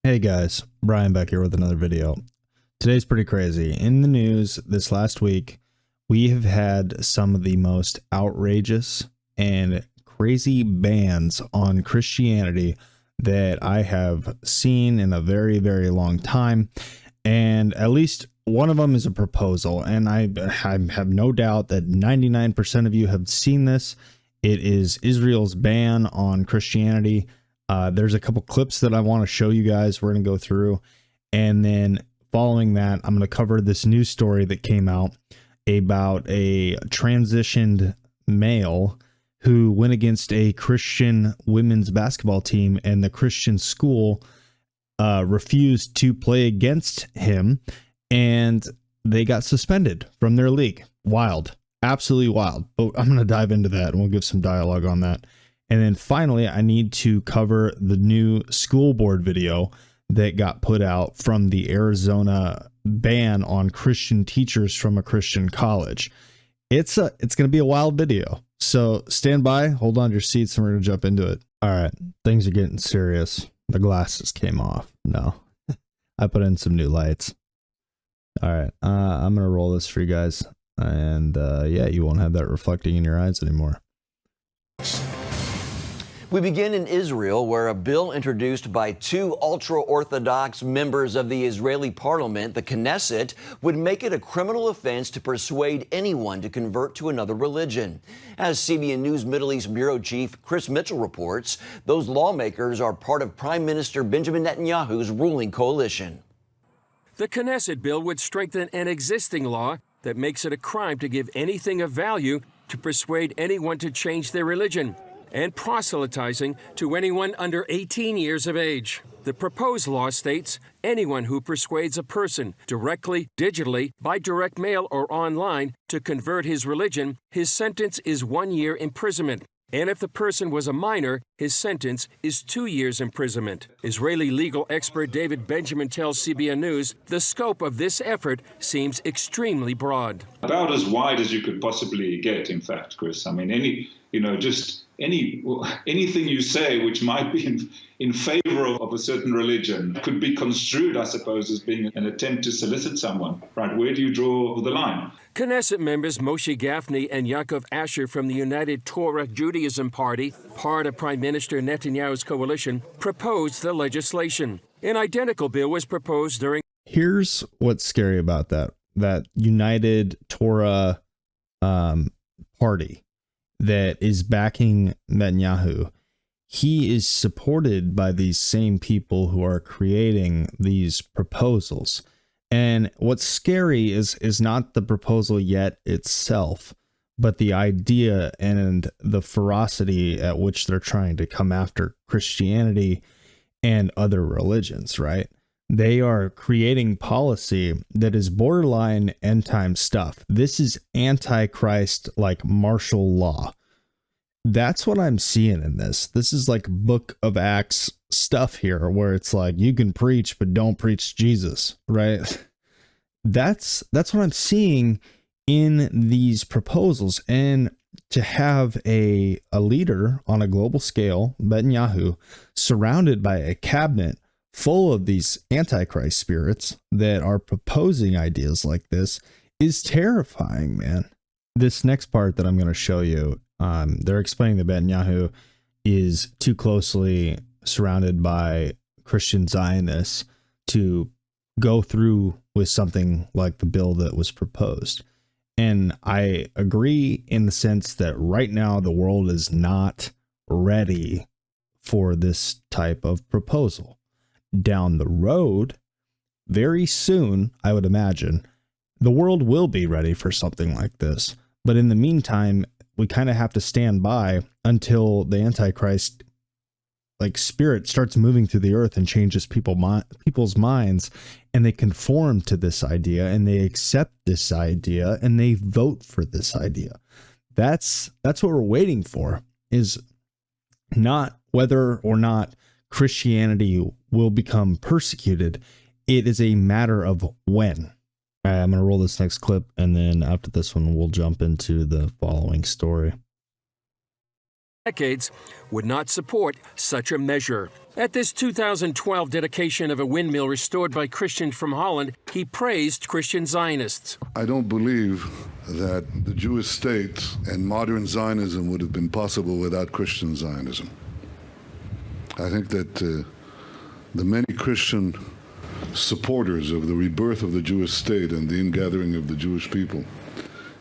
Hey guys, Brian back here with another video. Today's pretty crazy. In the news this last week, we have had some of the most outrageous and crazy bans on Christianity that I have seen in a very, very long time. And at least one of them is a proposal. And I have no doubt that 99% of you have seen this. It is Israel's ban on Christianity. There's a couple clips that I want to show you guys. We're going to go through, and then following that, I'm going to cover this news story that came out about a transitioned male who went against a Christian women's basketball team, and the Christian school refused to play against him, and they got suspended from their league. Wild, absolutely wild. But I'm going to dive into that, and we'll give some dialogue on that. And then finally, I need to cover the new school board video that got put out from the Arizona ban on Christian teachers from a Christian college. It's going to be a wild video. So stand by, hold on to your seats, and we're going to jump into it. All right, things are getting serious. The glasses came off. No, I put in some new lights. All right, I'm going to roll this for you guys. And yeah, you won't have that reflecting in your eyes anymore. We begin in Israel, where a bill introduced by two ultra-Orthodox members of the Israeli parliament, the Knesset, would make it a criminal offense to persuade anyone to convert to another religion. As CBN News Middle East Bureau Chief Chris Mitchell reports, those lawmakers are part of Prime Minister Benjamin Netanyahu's ruling coalition. The Knesset bill would strengthen an existing law that makes it a crime to give anything of value to persuade anyone to change their religion, and proselytizing to anyone under 18 years of age. The proposed law states anyone who persuades a person directly, digitally, by direct mail or online to convert his religion, his sentence is 1 year imprisonment. And if the person was a minor, his sentence is 2 years imprisonment. Israeli legal expert David Benjamin tells CBN News the scope of this effort seems extremely broad. About as wide as you could possibly get, in fact, Chris. I mean, anything you say which might be in favor of a certain religion could be construed, I suppose, as being an attempt to solicit someone, right? Where do you draw the line? Knesset members Moshe Gafni and Yaakov Asher from the United Torah Judaism Party, part of Prime Minister Netanyahu's coalition, proposed the legislation. An identical bill was proposed during... Here's what's scary about that United Torah party that is backing Netanyahu. He is supported by these same people who are creating these proposals. And what's scary is not the proposal yet itself, but the idea and the ferocity at which they're trying to come after Christianity and other religions, right? They are creating policy that is borderline end time stuff. This is antichrist, like martial law. That's what I'm seeing in this. This is like Book of Acts stuff here, where it's like you can preach, but don't preach Jesus, right? That's what I'm seeing in these proposals. And to have a leader on a global scale, Netanyahu, surrounded by a cabinet full of these antichrist spirits that are proposing ideas like this is terrifying, man. This next part that I'm going to show you, they're explaining that Netanyahu is too closely surrounded by Christian Zionists to go through with something like the bill that was proposed. And I agree in the sense that right now the world is not ready for this type of proposal. Down the road, very soon, I would imagine, the world will be ready for something like this. But in the meantime, we kind of have to stand by until the Antichrist spirit starts moving through the earth and changes people's minds, and they conform to this idea and they accept this idea and they vote for this idea. That's what we're waiting for, is not whether or not Christianity will become persecuted. It is a matter of when. All right, I'm going to roll this next clip, and then after this one, we'll jump into the following story. decades would not support such a measure. At this 2012 dedication of a windmill restored by Christians from Holland, he praised Christian Zionists. I don't believe that the Jewish state and modern Zionism would have been possible without Christian Zionism. I think that the many Christian supporters of the rebirth of the Jewish state and the ingathering of the Jewish people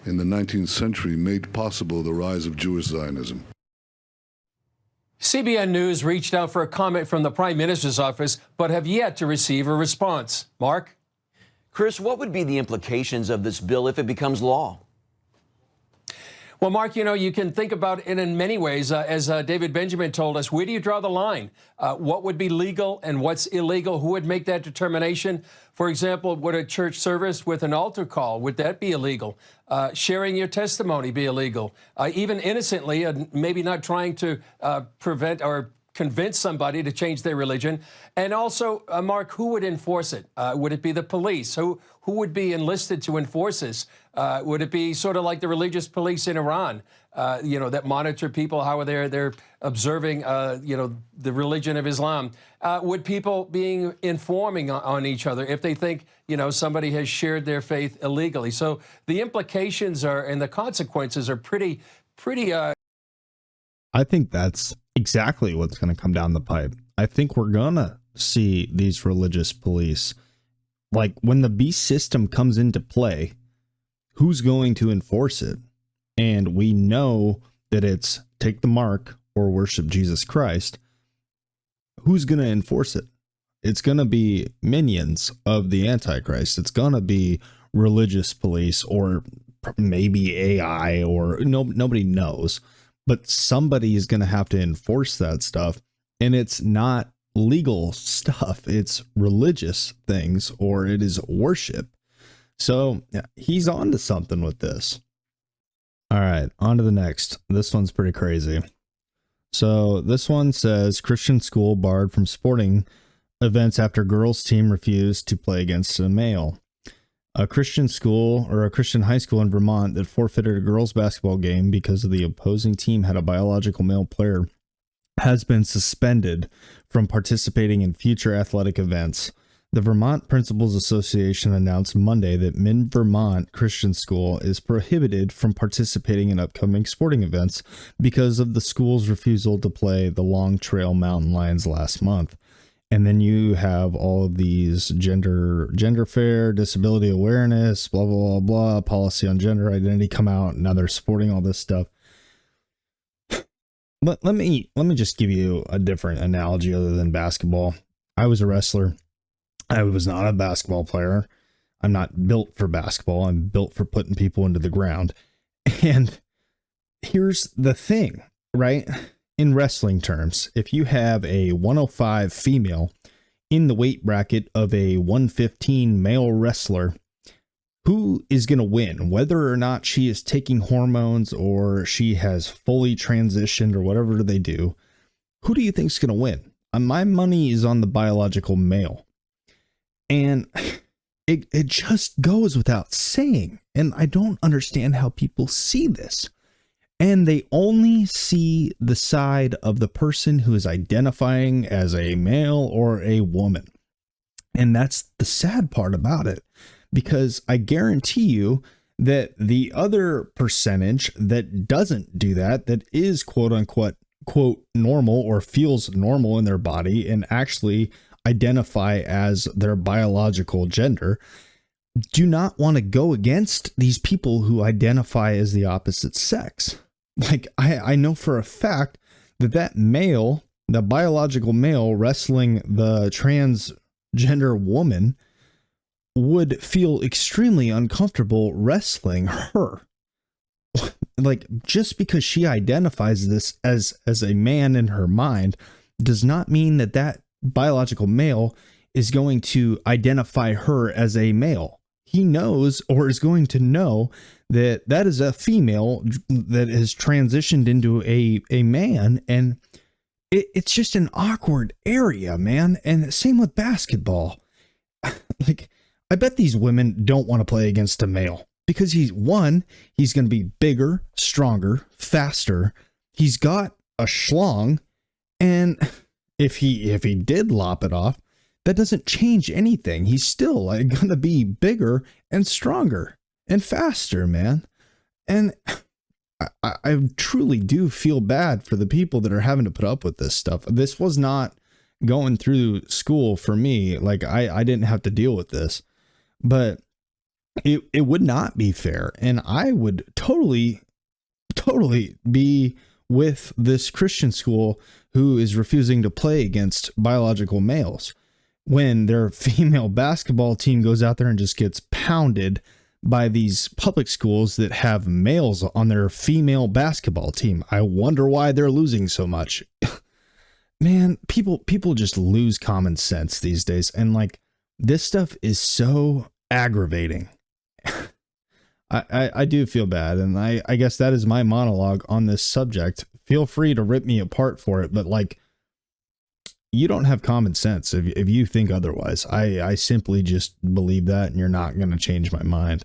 in the 19th century made possible the rise of Jewish Zionism. CBN News reached out for a comment from the Prime Minister's office, but have yet to receive a response. Mark? Chris, what would be the implications of this bill if it becomes law? Well, Mark, you can think about it in many ways. As David Benjamin told us, where do you draw the line? What would be legal and what's illegal? Who would make that determination? For example, would a church service with an altar call, would that be illegal? Sharing your testimony be illegal? Even innocently, maybe not trying to prevent or convince somebody to change their religion. And also, Mark, who would enforce it? Would it be the police? Who would be enlisted to enforce this? Would it be sort of like the religious police in Iran, that monitor people, how they're observing, the religion of Islam? Would people being informing on each other if they think, somebody has shared their faith illegally? So the implications and the consequences are pretty. I think that's exactly what's going to come down the pipe. I think we're going to see these religious police. Like when the beast system comes into play, who's going to enforce it? And we know that it's take the mark or worship Jesus Christ. Who's going to enforce it? It's going to be minions of the Antichrist. It's going to be religious police or maybe AI or nobody knows. But somebody is going to have to enforce that stuff. And it's not legal stuff. It's religious things or it is worship. So he's on to something with this. All right, on to the next. This one's pretty crazy. So this one says Christian school barred from sporting events after girls team refused to play against a male. A Christian school or a Christian high school in Vermont that forfeited a girls basketball game because of the opposing team had a biological male player has been suspended from participating in future athletic events. The Vermont Principals Association announced Monday that Min Vermont Christian School is prohibited from participating in upcoming sporting events because of the school's refusal to play the Long Trail Mountain Lions last month. And then you have all of these gender fair, disability awareness, blah, blah, blah, blah, policy on gender identity come out. And now they're supporting all this stuff. Let me just give you a different analogy other than basketball. I was a wrestler. I was not a basketball player. I'm not built for basketball. I'm built for putting people into the ground. And here's the thing, right? In wrestling terms, if you have a 105 female in the weight bracket of a 115 male wrestler, who is going to win? Whether or not she is taking hormones or she has fully transitioned or whatever they do, who do you think is going to win? My money is on the biological male. And it just goes without saying. And I don't understand how people see this. And they only see the side of the person who is identifying as a male or a woman. And that's the sad part about it, because I guarantee you that the other percentage that doesn't do that, that is quote unquote, quote, normal or feels normal in their body and actually identify as their biological gender, do not want to go against these people who identify as the opposite sex. Like I know for a fact that male, the biological male wrestling the transgender woman would feel extremely uncomfortable wrestling her. Like just because she identifies this as a man in her mind does not mean that biological male is going to identify her as a male. He knows or is going to know that is a female that has transitioned into a man, and it's just an awkward area, man. And same with basketball. Like, I bet these women don't want to play against a male because he's going to be bigger, stronger, faster. He's got a schlong, and if he did lop it off, that doesn't change anything. He's still like gonna be bigger and stronger and faster, man. And I truly do feel bad for the people that are having to put up with this stuff. This was not going through school for me. Like I didn't have to deal with this, but it would not be fair. And I would totally be with this Christian school who is refusing to play against biological males when their female basketball team goes out there and just gets pounded by these public schools that have males on their female basketball team. I wonder why they're losing so much. Man, people just lose common sense these days. And like, this stuff is so aggravating. I do feel bad. And I guess that is my monologue on this subject. Feel free to rip me apart for it. But like, you don't have common sense if you think otherwise. I simply just believe that, and you're not going to change my mind.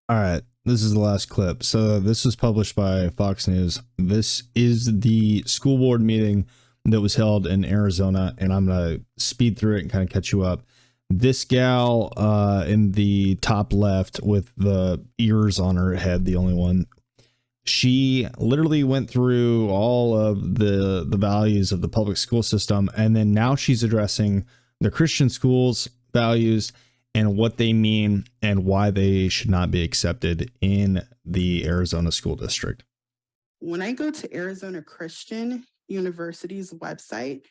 All right, this is the last clip. So this was published by Fox News. This is the school board meeting that was held in Arizona, and I'm going to speed through it and kind of catch you up. This gal in the top left with the ears on her head, the only one, she literally went through all of the values of the public school system, and then now she's addressing the Christian schools' values and what they mean and why they should not be accepted in the Arizona school district. When I go to Arizona Christian University's website,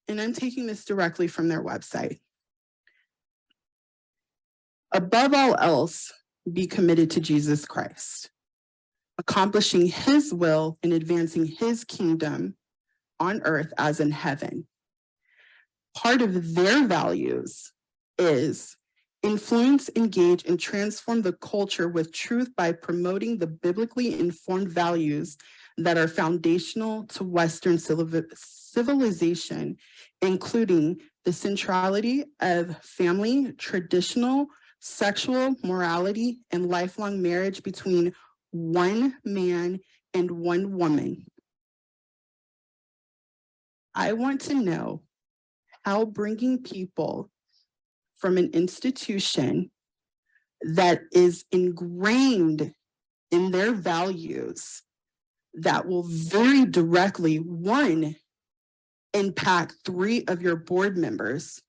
and I'm taking this directly from their website, above all else, be committed to Jesus Christ, accomplishing his will and advancing his kingdom on earth as in heaven. Part of their values is influence, engage, and transform the culture with truth by promoting the biblically informed values that are foundational to Western civilization, including the centrality of family, traditional sexual morality, and lifelong marriage between one man and one woman. I want to know how bringing people from an institution that is ingrained in their values that will very directly, one, impact 3 of your board members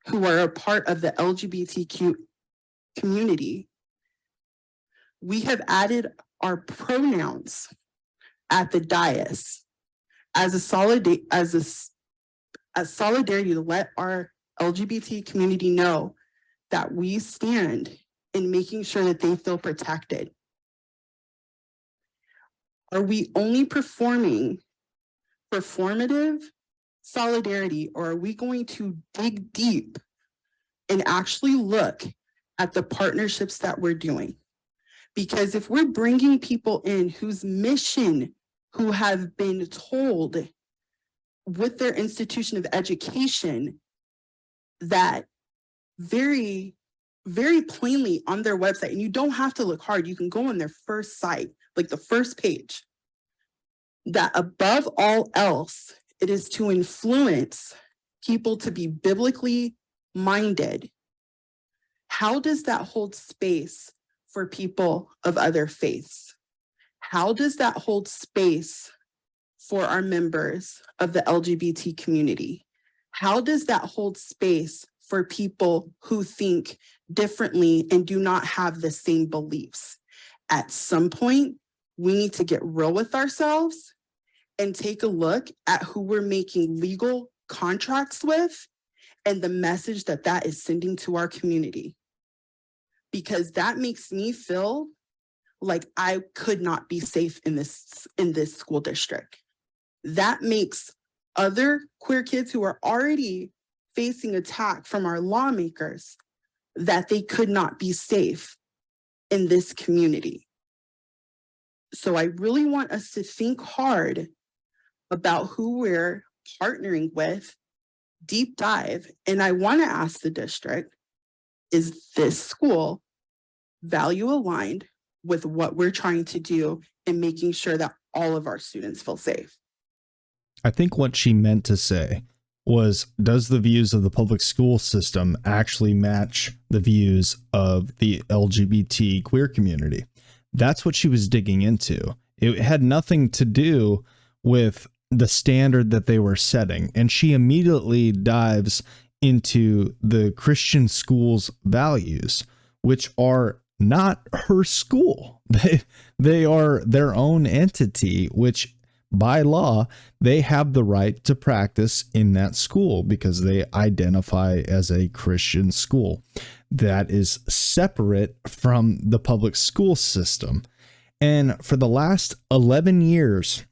who are a part of the LGBTQ community. We have added our pronouns at the dais as a solidarity to let our LGBT community know that we stand in making sure that they feel protected. Are we only performing performative solidarity, or are we going to dig deep and actually look at the partnerships that we're doing? Because if we're bringing people in whose mission, who have been told with their institution of education that very, very plainly on their website, and you don't have to look hard, you can go on their first site, like the first page, that above all else, it is to influence people to be biblically minded. How does that hold space for people of other faiths? How does that hold space for our members of the LGBT community? How does that hold space for people who think differently and do not have the same beliefs? At some point, we need to get real with ourselves and take a look at who we're making legal contracts with and the message that that is sending to our community. Because that makes me feel like I could not be safe in this school district. That makes other queer kids who are already facing attack from our lawmakers that they could not be safe in this community. So I really want us to think hard about who we're partnering with, deep dive. And I want to ask the district, is this school value aligned with what we're trying to do in making sure that all of our students feel safe? I think what she meant to say was, does the views of the public school system actually match the views of the LGBT queer community? That's what she was digging into. It had nothing to do with the standard that they were setting. And she immediately dives into the Christian school's values, which are not her school. They are their own entity, which by law, they have the right to practice in that school because they identify as a Christian school. That is separate from the public school system. And for the last 11 years,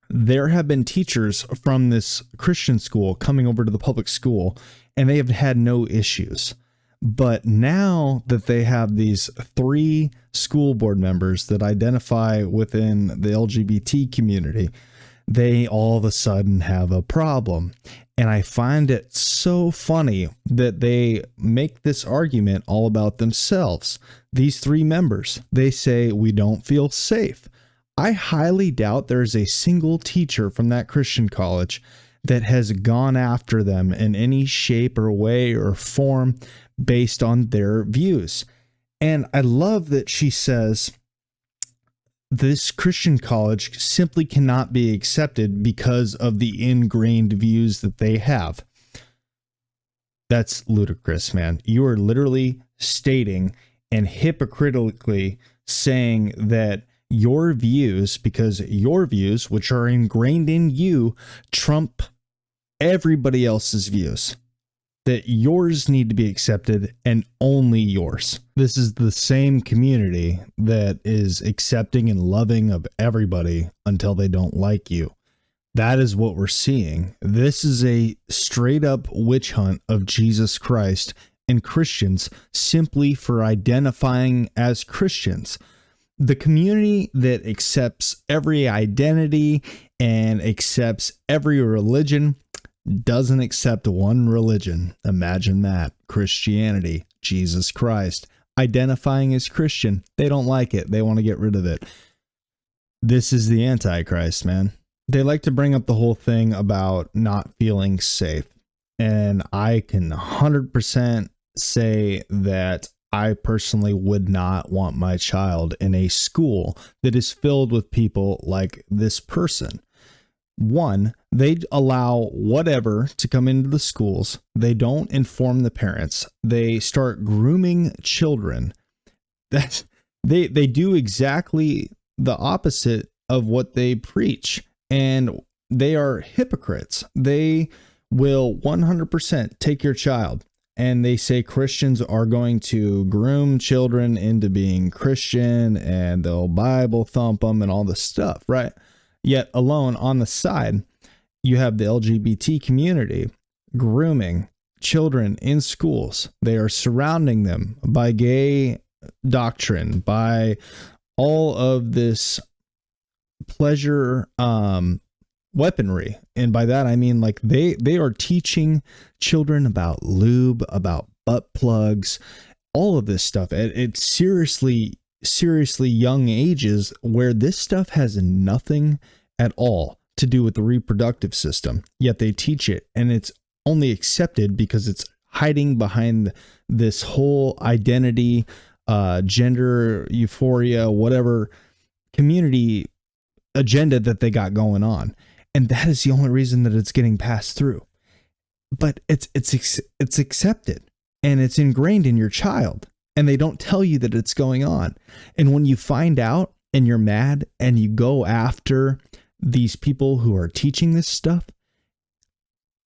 there have been teachers from this Christian school coming over to the public school, and they have had no issues. But now that they have these 3 school board members that identify within the LGBT community, they all of a sudden have a problem. And I find it so funny that they make this argument all about themselves. These 3 members, they say, we don't feel safe. I highly doubt there is a single teacher from that Christian college that has gone after them in any shape or way or form based on their views. And I love that she says this Christian college simply cannot be accepted because of the ingrained views that they have. That's ludicrous, man. You are literally stating and hypocritically saying that your views, because your views, which are ingrained in you, trump everybody else's views, that yours need to be accepted and only yours. This is the same community that is accepting and loving of everybody until they don't like you. That is what we're seeing. This is a straight up witch hunt of Jesus Christ and Christians simply for identifying as Christians. The community that accepts every identity and accepts every religion doesn't accept one religion. Imagine that. Christianity, Jesus Christ, identifying as Christian. They don't like it. They want to get rid of it. This is the Antichrist, man. They like to bring up the whole thing about not feeling safe. And I can 100% say that I personally would not want my child in a school that is filled with people like this person. One, they allow whatever to come into the schools. They don't inform the parents. They start grooming children. They do exactly the opposite of what they preach. And they are hypocrites. They will 100% take your child. And they say Christians are going to groom children into being Christian and they'll Bible thump them and all this stuff, right? Yet alone on the side, you have the LGBT community grooming children in schools. They are surrounding them by gay doctrine, by all of this pleasure weaponry. And by that, I mean, like they are teaching children about lube, about butt plugs, all of this stuff at seriously young ages where this stuff has nothing at all to do with the reproductive system. Yet they teach it, and it's only accepted because it's hiding behind this whole identity, gender euphoria, whatever community agenda that they got going on. And that is the only reason that it's getting passed through. But it's accepted and it's ingrained in your child, and they don't tell you that it's going on. And when you find out and you're mad and you go after these people who are teaching this stuff,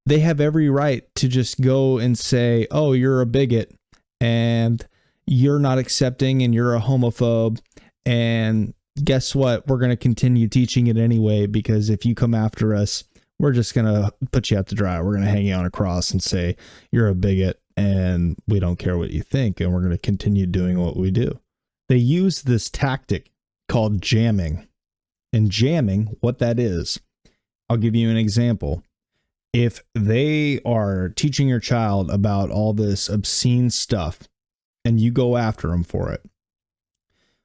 they have every right to just go and say, oh, you're a bigot and you're not accepting and you're a homophobe. And guess what? We're going to continue teaching it anyway, because if you come after us, we're just going to put you out to dry. We're going to hang you on a cross and say you're a bigot and we don't care what you think. And we're going to continue doing what we do. They use this tactic called jamming. And jamming, what that is, I'll give you an example. If they are teaching your child about all this obscene stuff and you go after them for it,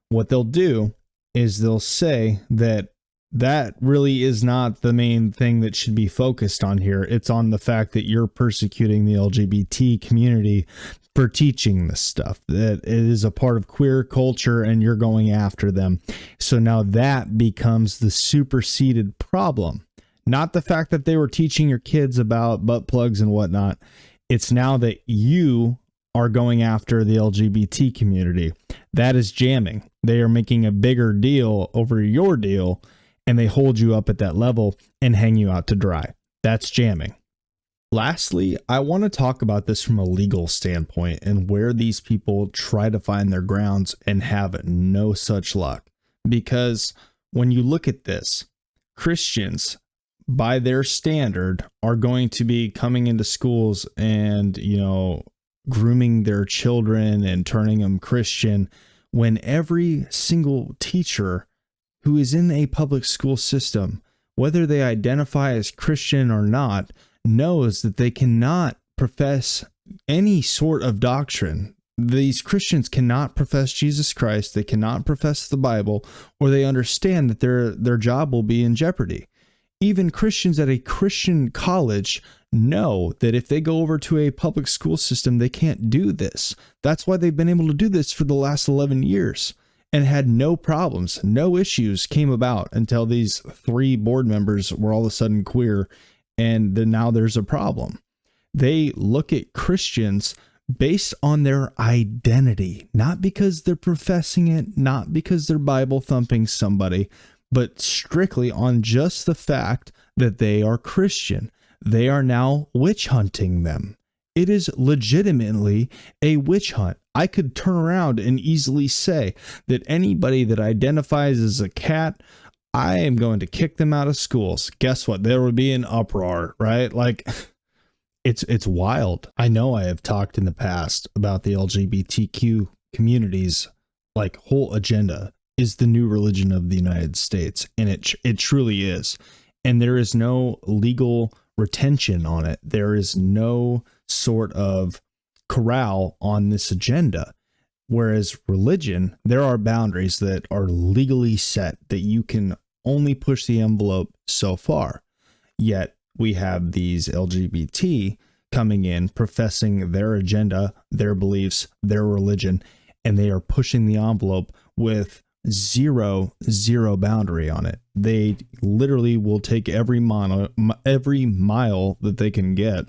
what they'll do is they'll say that that really is not the main thing that should be focused on here. It's on the fact that you're persecuting the LGBT community for teaching this stuff, that it is a part of queer culture and you're going after them. So now that becomes the superseded problem, not the fact that they were teaching your kids about butt plugs and whatnot. It's now that you are going after the LGBT community. That is jamming. They are making a bigger deal over your deal, and they hold you up at that level and hang you out to dry. That's jamming. Lastly, I want to talk about this from a legal standpoint and where these people try to find their grounds and have no such luck. Because when you look at this, Christians, by their standard, are going to be coming into schools and, grooming their children and turning them Christian, when every single teacher who is in a public school system, whether they identify as Christian or not, knows that they cannot profess any sort of doctrine. These Christians cannot profess Jesus Christ, they cannot profess the Bible, or they understand that their job will be in jeopardy. Even Christians at a Christian college know that if they go over to a public school system, they can't do this. That's why they've been able to do this for the last 11 years and had no problems. No issues came about until these 3 board members were all of a sudden queer, and then now there's a problem. They look at Christians based on their identity, not because they're professing it, not because they're Bible thumping somebody, but strictly on just the fact that they are Christian. They are now witch hunting them. It is legitimately a witch hunt. I could turn around and easily say that anybody that identifies as a cat, I am going to kick them out of schools. Guess what? There would be an uproar, right? Like, it's wild. I know I have talked in the past about the LGBTQ community's whole agenda is the new religion of the United States, and it truly is. And there is no legal retention on it. There is no sort of corral on this agenda. Whereas religion, there are boundaries that are legally set that you can only push the envelope so far. Yet we have these LGBT coming in, professing their agenda, their beliefs, their religion, and they are pushing the envelope with zero boundary on it. They literally will take every mile that they can get,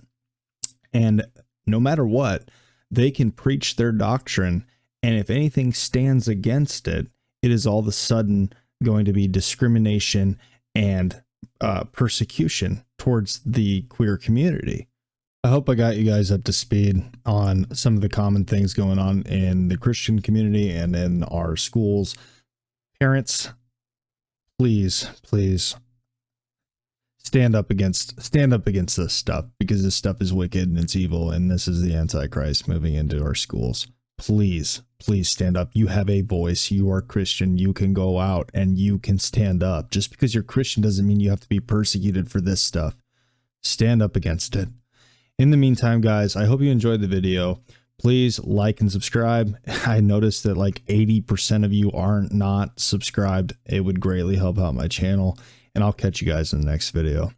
and no matter what, they can preach their doctrine, and if anything stands against it, it is all of a sudden going to be discrimination and persecution towards the queer community. I hope I got you guys up to speed on some of the common things going on in the Christian community and in our schools. Parents, please stand up against this stuff, because this stuff is wicked and it's evil, and this is the Antichrist moving into our schools. Please stand up. You have a voice. You are Christian. You can go out and you can stand up. Just because you're Christian doesn't mean you have to be persecuted for this stuff. Stand up against it. In the meantime, guys, I hope you enjoyed the video. Please like and subscribe. I noticed that 80% of you aren't not subscribed. It would greatly help out my channel, and I'll catch you guys in the next video.